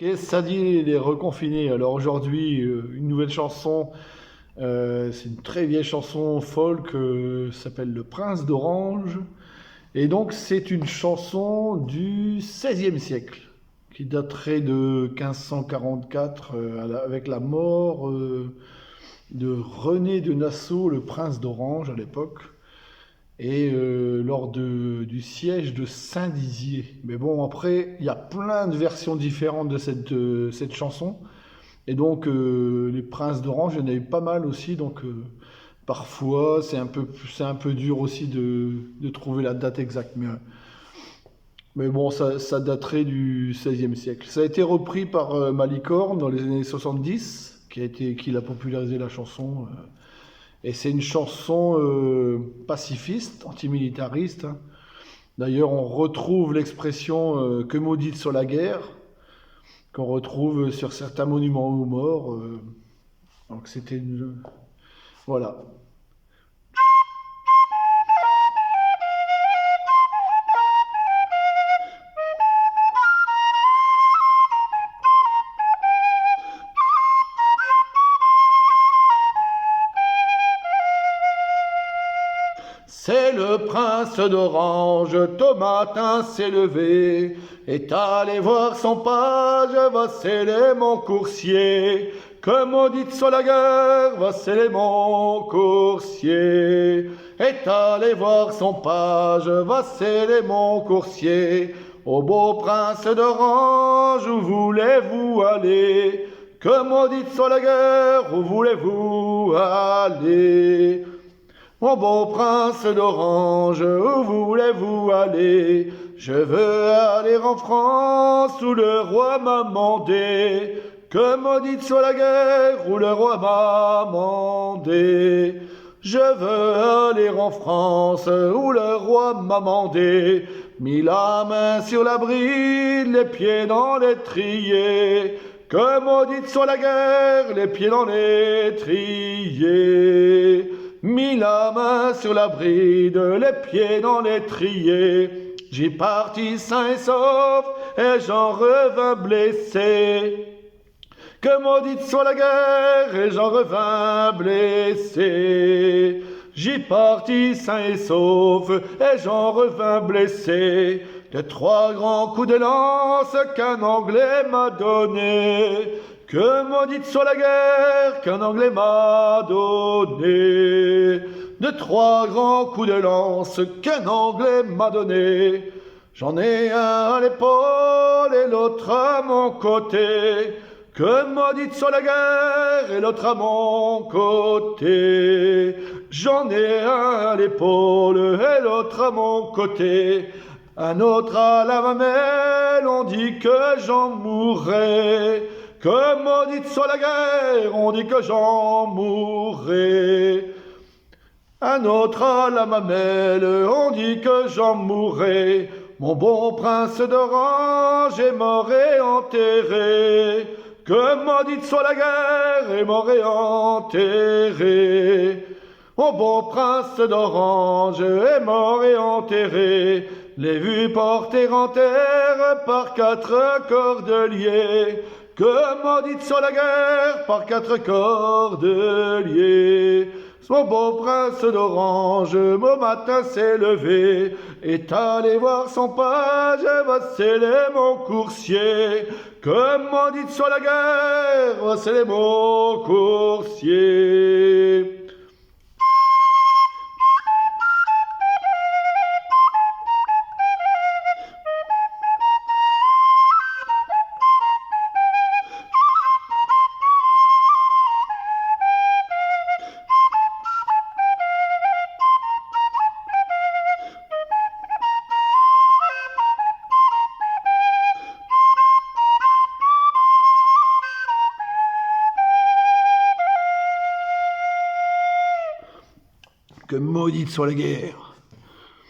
Qu'est-ce que ça dit les reconfinés? Alors aujourd'hui, une nouvelle chanson, c'est une très vieille chanson folk, s'appelle Le Prince d'Orange. Et donc c'est une chanson du XVIe siècle, qui daterait de 1544, avec la mort de René de Nassau, le prince d'Orange à l'époque, et lors du siège de Saint-Dizier. Mais bon, après, il y a plein de versions différentes de cette chanson. Et donc, les princes d'Orange, il y en a eu pas mal aussi. Donc, parfois, c'est un peu dur aussi de trouver la date exacte. Mais bon, ça daterait du XVIe siècle. Ça a été repris par Malicorne dans les années 70, qui a popularisé la chanson. Et c'est une chanson pacifiste, antimilitariste, hein. D'ailleurs, on retrouve l'expression que maudite soit la guerre, qu'on retrouve sur certains monuments aux morts. Donc c'était une... Voilà. C'est le prince d'Orange, tôt matin s'est levé, est allé voir son page, va sceller mon coursier. Que maudite soit la guerre, va sceller mon coursier. Est allé voir son page, va sceller mon coursier. Ô beau prince d'Orange, où voulez-vous aller? Que maudite soit la guerre, où voulez-vous aller? Mon beau prince d'Orange, où voulez-vous aller? Je veux aller en France où le roi m'a mandé. Que maudite soit la guerre où le roi m'a mandé. Je veux aller en France où le roi m'a mandé. Mis la main sur la bride, les pieds dans l'étrier. Que maudite soit la guerre, les pieds dans l'étrier. Mis la main sur la bride, les pieds dans l'étrier. J'y partis sain et sauf, et j'en revins blessé. Que maudite soit la guerre, et j'en revins blessé. J'y partis sain et sauf, et j'en revins blessé. De 3 grands coups de lance qu'un Anglais m'a donné. Que maudite soit la guerre qu'un Anglais m'a donné. De 3 grands coups de lance qu'un Anglais m'a donné. J'en ai un à l'épaule et l'autre à mon côté. Que maudite soit la guerre et l'autre à mon côté. J'en ai un à l'épaule et l'autre à mon côté. Un autre à la mamelle, on dit que j'en mourrai. Que maudite soit la guerre, on dit que j'en mourrai. Un autre à la mamelle, on dit que j'en mourrai. Mon bon prince d'Orange est mort et enterré. Que maudite soit la guerre, est mort et enterré. Mon bon prince d'Orange est mort et enterré. L'ai vu porter en terre par 4 cordeliers. Que maudite soit la guerre par 4 cordeliers. Mon beau prince d'Orange, au matin s'est levé, est allé voir son page, va sceller mon coursier. Que maudite soit la guerre, va sceller mon coursier. Que maudite soit la guerre.